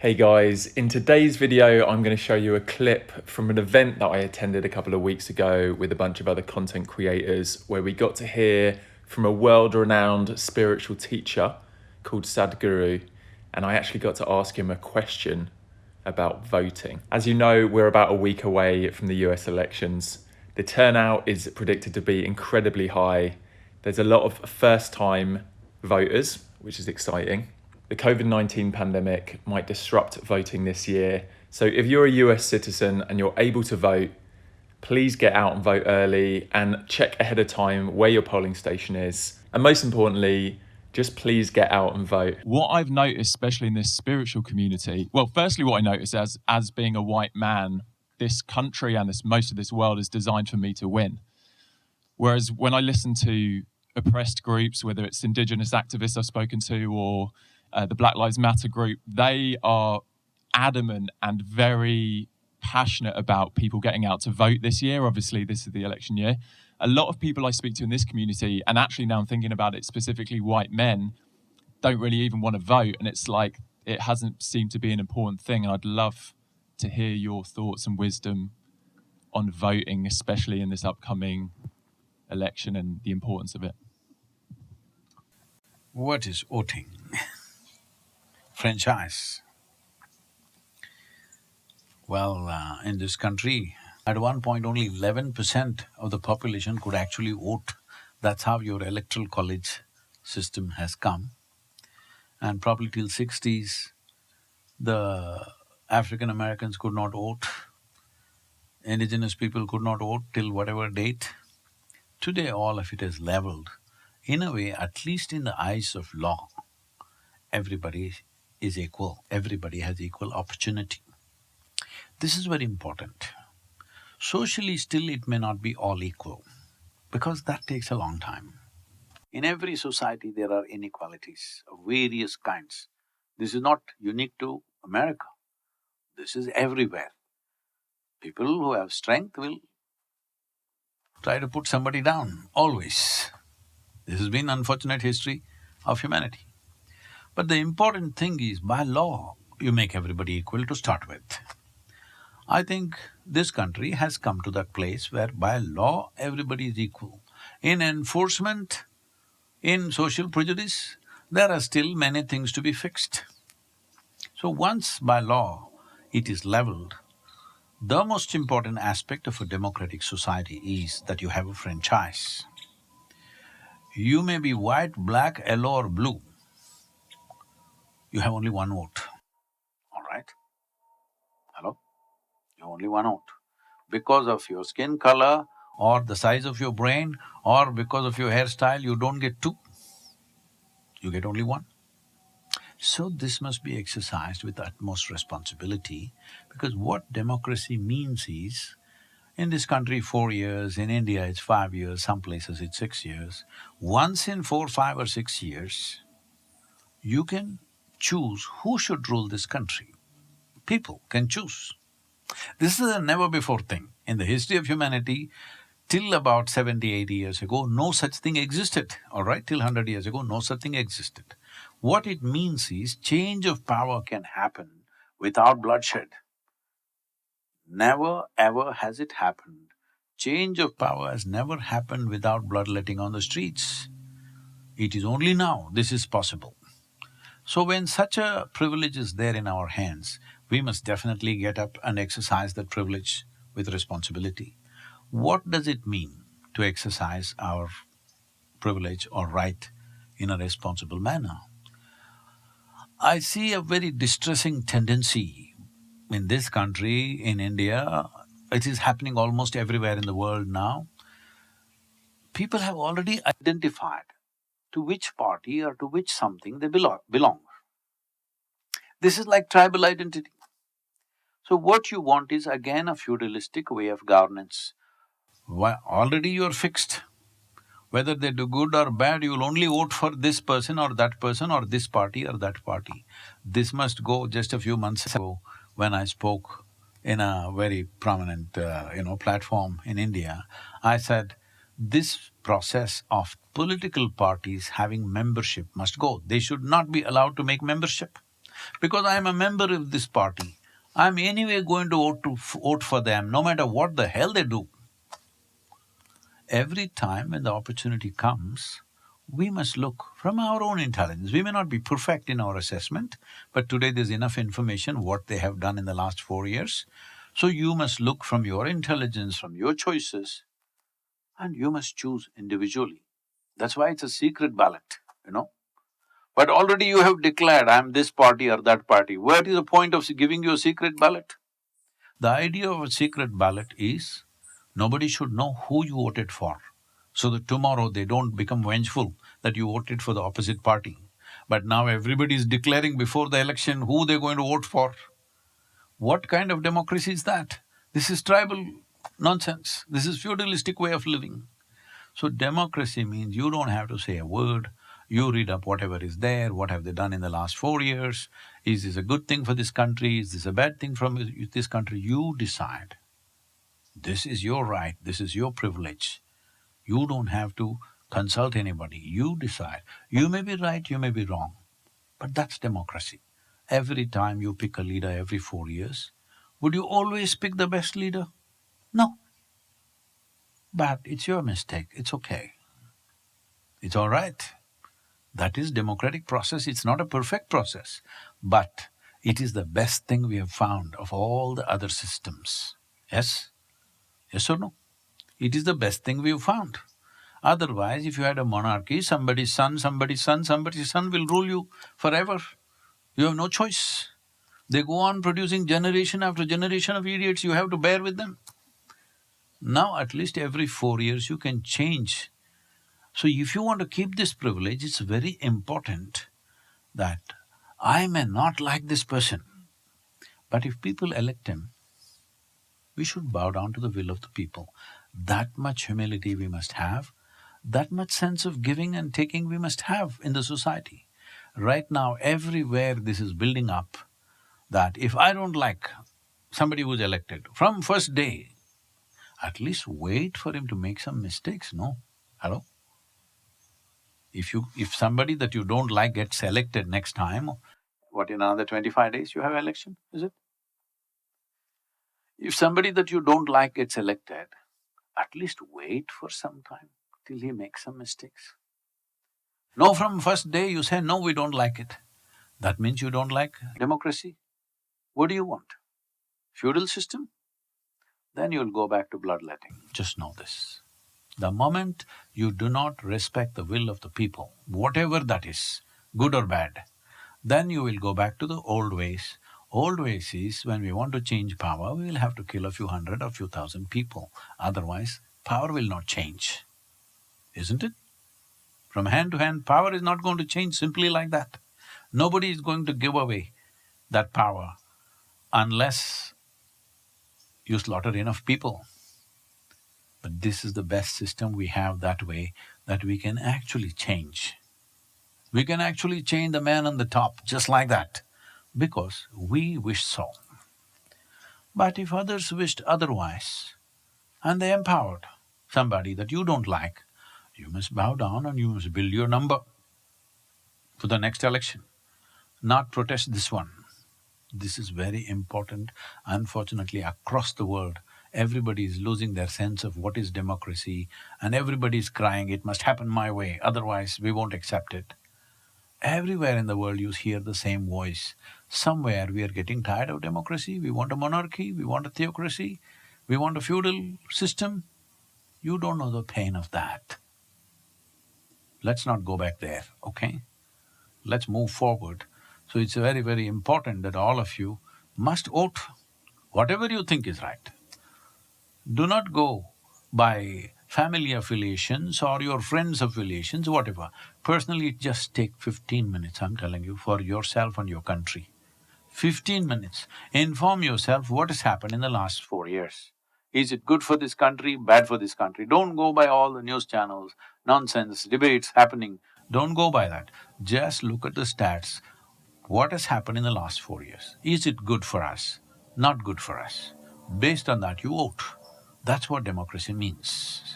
Hey guys, in today's video I'm going to show you a clip from an event that I attended a couple of weeks ago with a bunch of other content creators where we got to hear from a world-renowned spiritual teacher called Sadhguru, and I actually got to ask him a question about voting. As you know, we're about a week away from the US elections. The turnout is predicted to be incredibly high. There's a lot of first-time voters, which is exciting. The COVID-19 pandemic might disrupt voting this year. So if you're a US citizen and you're able to vote, please get out and vote early and check ahead of time where your polling station is. And most importantly, just please get out and vote. What I've noticed, especially in this spiritual community, well, firstly, what I noticed as being a white man, this country and most of this world is designed for me to win. Whereas when I listen to oppressed groups, whether it's indigenous activists I've spoken to or the Black Lives Matter group, they are adamant and very passionate about people getting out to vote this year. Obviously, this is the election year. A lot of people I speak to in this community, and actually now I'm thinking about it, specifically white men, don't really even want to vote. And it's like, it hasn't seemed to be an important thing. And I'd love to hear your thoughts and wisdom on voting, especially in this upcoming election and the importance of it. What is voting? Franchise. Well, in this country, at one point only 11% of the population could actually vote. That's how your electoral college system has come. And probably till 60s, the African Americans could not vote, indigenous people could not vote till whatever date. Today all of it is leveled. In a way, at least in the eyes of law, everybody is equal, everybody has equal opportunity. This is very important. Socially still it may not be all equal, because that takes a long time. In every society there are inequalities of various kinds. This is not unique to America, this is everywhere. People who have strength will try to put somebody down, always. This has been unfortunate history of humanity. But the important thing is, by law, you make everybody equal to start with. I think this country has come to that place where by law everybody is equal. In enforcement, in social prejudice, there are still many things to be fixed. So once by law it is leveled, the most important aspect of a democratic society is that you have a franchise. You may be white, black, yellow or blue, you have only one vote, all right? Hello? You have only one vote. Because of your skin color or the size of your brain or because of your hairstyle, you don't get two, you get only one. So this must be exercised with utmost responsibility, because what democracy means is, in this country 4 years, in India it's 5 years, some places it's 6 years. Once in 4, 5 or 6 years, you can choose who should rule this country. People can choose. This is a never-before thing. In the history of humanity, till about 70, 80 years ago, no such thing existed, all right? Till 100 years ago, no such thing existed. What it means is, change of power can happen without bloodshed. Never ever has it happened. Change of power has never happened without bloodletting on the streets. It is only now this is possible. So when such a privilege is there in our hands, we must definitely get up and exercise that privilege with responsibility. What does it mean to exercise our privilege or right in a responsible manner? I see a very distressing tendency in this country, in India. It is happening almost everywhere in the world now. People have already identified to which party or to which something they belong. This is like tribal identity. So what you want is again a feudalistic way of governance. Already you're fixed. Whether they do good or bad, you'll only vote for this person or this party or that party. This must go. Just a few months ago, when I spoke in a very prominent, platform in India, I said, this process of political parties having membership must go. They should not be allowed to make membership. Because I'm a member of this party, I'm anyway going to vote for them, no matter what the hell they do. Every time when the opportunity comes, we must look from our own intelligence. We may not be perfect in our assessment, but today there's enough information what they have done in the last 4 years. So you must look from your intelligence, from your choices, and you must choose individually. That's why it's a secret ballot, you know. But already you have declared, I'm this party or that party. What is the point of giving you a secret ballot? The idea of a secret ballot is nobody should know who you voted for, so that tomorrow they don't become vengeful that you voted for the opposite party. But now everybody is declaring before the election who they're going to vote for. What kind of democracy is that? This is tribal nonsense. This is feudalistic way of living. So democracy means you don't have to say a word, you read up whatever is there, what have they done in the last 4 years, is this a good thing for this country, is this a bad thing from this country, you decide. This is your right, this is your privilege. You don't have to consult anybody, you decide. You may be right, you may be wrong, but that's democracy. Every time you pick a leader every 4 years, would you always pick the best leader? No. But it's your mistake, it's okay. It's all right. That is democratic process, it's not a perfect process, but it is the best thing we have found of all the other systems. Yes? Yes or no? It is the best thing we have found. Otherwise, if you had a monarchy, somebody's son, somebody's son, somebody's son will rule you forever. You have no choice. They go on producing generation after generation of idiots, you have to bear with them. Now at least every 4 years you can change. So if you want to keep this privilege, it's very important that I may not like this person, but if people elect him, we should bow down to the will of the people. That much humility we must have, that much sense of giving and taking we must have in the society. Right now, everywhere this is building up, that if I don't like somebody who's elected, from first day, at least wait for him to make some mistakes, no? Hello? If somebody that you don't like gets elected next time, what, in another 25 days you have election, is it? If somebody that you don't like gets elected, at least wait for some time till he makes some mistakes. No, from first day you say, no, we don't like it. That means you don't like democracy. What do you want? Feudal system? Then you'll go back to bloodletting. Just know this. The moment you do not respect the will of the people, whatever that is, good or bad, then you will go back to the old ways. Old ways is when we want to change power, we will have to kill a few hundred or few thousand people. Otherwise, power will not change, isn't it? From hand to hand, power is not going to change simply like that. Nobody is going to give away that power unless you slaughter enough people. But this is the best system we have that way, that we can actually change. We can actually change the man on the top just like that, because we wish so. But if others wished otherwise, and they empowered somebody that you don't like, you must bow down and you must build your number for the next election, not protest this one. This is very important. Unfortunately, across the world, everybody is losing their sense of what is democracy, and everybody is crying, it must happen my way, otherwise we won't accept it. Everywhere in the world you hear the same voice. Somewhere we are getting tired of democracy, we want a monarchy, we want a theocracy, we want a feudal system. You don't know the pain of that. Let's not go back there, okay? Let's move forward. So it's very, very important that all of you must vote whatever you think is right. Do not go by family affiliations or your friends' affiliations, whatever. Personally, just take 15 minutes, I'm telling you, for yourself and your country. 15 minutes. Inform yourself what has happened in the last 4 years. Is it good for this country, bad for this country? Don't go by all the news channels, nonsense, debates happening. Don't go by that. Just look at the stats. What has happened in the last 4 years? Is it good for us? Not good for us? Based on that, you vote. That's what democracy means.